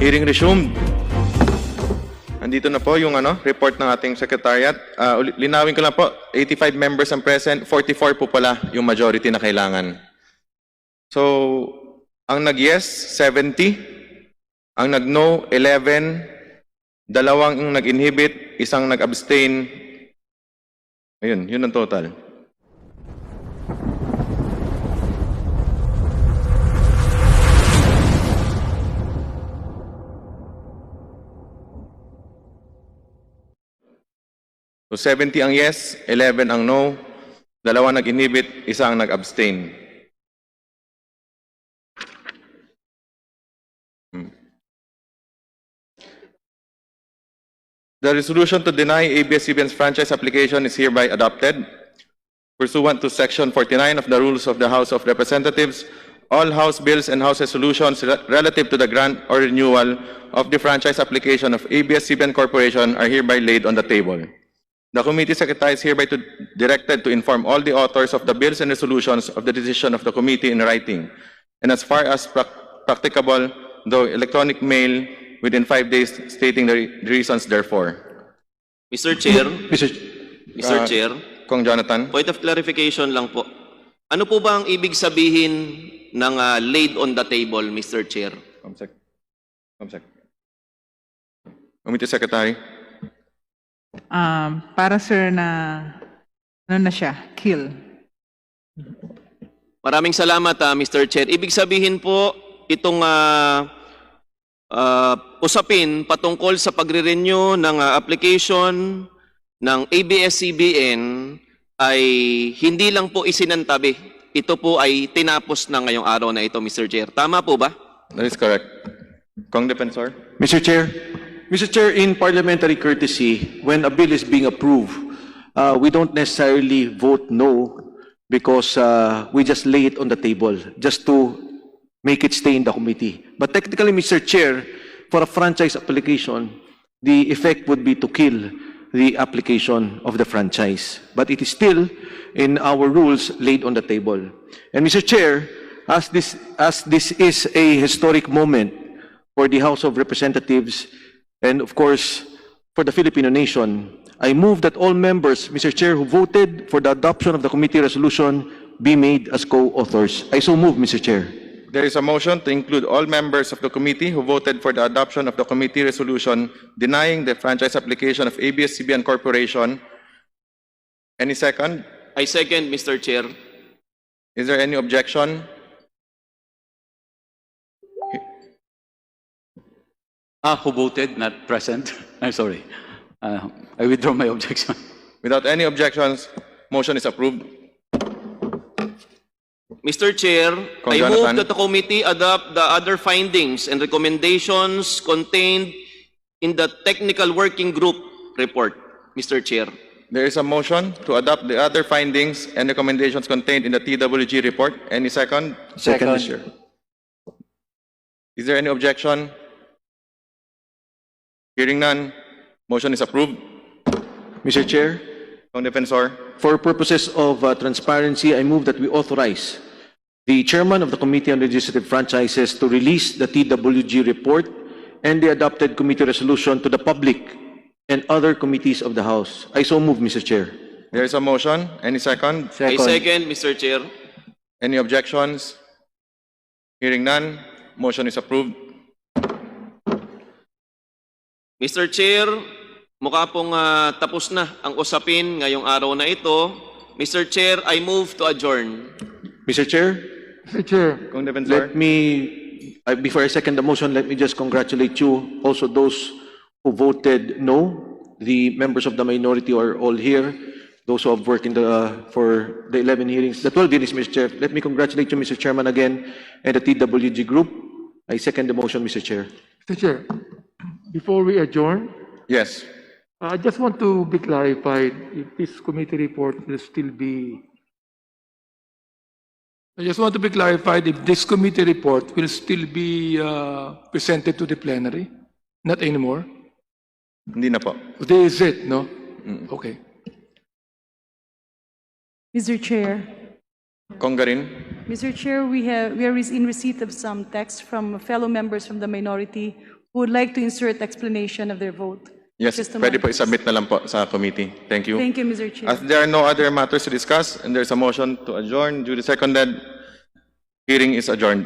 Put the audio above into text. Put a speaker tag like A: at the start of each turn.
A: Hearing resumed. Andito na po yung report ng ating secretariat. Linawin ko lang po, 85 members ang present, 44 po pala yung majority na kailangan. So, ang nag-yes, 70. Ang nag-no, 11. Dalawang nag-inhibit, isang nag-abstain. Ayun, yun ang total. So 70 ang yes, 11 ang no, dalawa nag-inhibit, isa ang nag-abstain. The resolution to deny ABS-CBN's franchise application is hereby adopted. Pursuant to Section 49 of the Rules of the House of Representatives, all House bills and House resolutions relative to the grant or renewal of the franchise application of ABS-CBN Corporation are hereby laid on the table. The committee secretary is hereby directed to inform all the authors of the bills and resolutions of the decision of the committee in writing, and as far as practicable, though electronic mail within 5 days stating the reasons therefore.
B: Mr. Chair,
A: Mr.
B: Chair,
A: Kong Jonathan.
B: point of clarification lang po. Ano po ba ang ibig sabihin ng laid on the table, Mr. Chair?
A: Comsec. Committee secretary.
C: Para sir na ano na siya, kill.
B: Maraming salamat, Mr. Chair. Ibig sabihin po, itong usapin patungkol sa pagre-renew ng application ng ABS-CBN ay hindi lang po isinantabi. Ito po ay tinapos na ngayong araw na ito, Mr. Chair. Tama po ba?
A: That is correct. Kong Defensor.
D: Mr. Chair, in parliamentary courtesy, when a bill is being approved, we don't necessarily vote no because we just lay it on the table just to make it stay in the committee. But technically, Mr. Chair, for a franchise application, the effect would be to kill the application of the franchise. But it is still in our rules laid on the table. And Mr. Chair, as this is a historic moment for the House of Representatives and of course for the Filipino nation, I move that all members, Mr. Chair, who voted for the adoption of the committee resolution be made as co-authors. I so move, Mr. Chair.
A: There is a motion to include all members of the committee who voted for the adoption of the committee resolution denying the franchise application of ABS-CBN Corporation. Any second?
B: I second, Mr. Chair.
A: Is there any objection?
E: Who voted, not present. I'm sorry. I withdraw my objection.
A: Without any objections, motion is approved.
B: Mr. Chair,
A: Kong
B: I
A: Jonathan.
B: move that the committee adopt the other findings and recommendations contained in the technical working group report, Mr. Chair.
A: There is a motion to adopt the other findings and recommendations contained in the TWG report. Any second?
D: Second, Mr. Chair.
A: Is there any objection? Hearing none, motion is approved.
D: Mr. Chair,
A: Kong Defensor.
D: for purposes of transparency, I move that we authorize the chairman of the Committee on Legislative Franchises to release the TWG report and the adopted committee resolution to the public and other committees of the House. I so move, Mr. Chair.
A: There is a motion. Any second?
B: I second, Mr. Chair.
A: Any objections? Hearing none, motion is approved.
B: Mr. Chair, mukha pong tapos na ang usapin ngayong araw na ito. Mr. Chair, I move to adjourn.
D: Mr. Chair,
A: Kong Defensor.
D: let me, before I second the motion, let me just congratulate you, also those who voted no, the members of the minority are all here, those who have worked for the 11 hearings, the 12 hearings, Mr. Chair. Let me congratulate you, Mr. Chairman, again, and the TWG group. I second the motion, Mr. Chair.
F: Mr. Chair, before we adjourn,
A: Yes.
F: I just want to be clarified if this committee report will still be. I just want to be clarified if this committee report will still be presented to the plenary, not anymore.
A: Hindi na po.
F: This is it, no? Okay.
G: Mr. Chair,
A: Kong Garin.
G: Mr. Chair, we are in receipt of some text from fellow members from the minority who would like to insert explanation of their vote.
A: Yes,
G: Just a
A: pwede
G: moment,
A: po
G: please.
A: isubmit na lang po sa committee. Thank you.
G: Thank you, Mr. Chair.
A: As there are no other matters to discuss and there's a motion to adjourn, duly seconded, hearing is adjourned.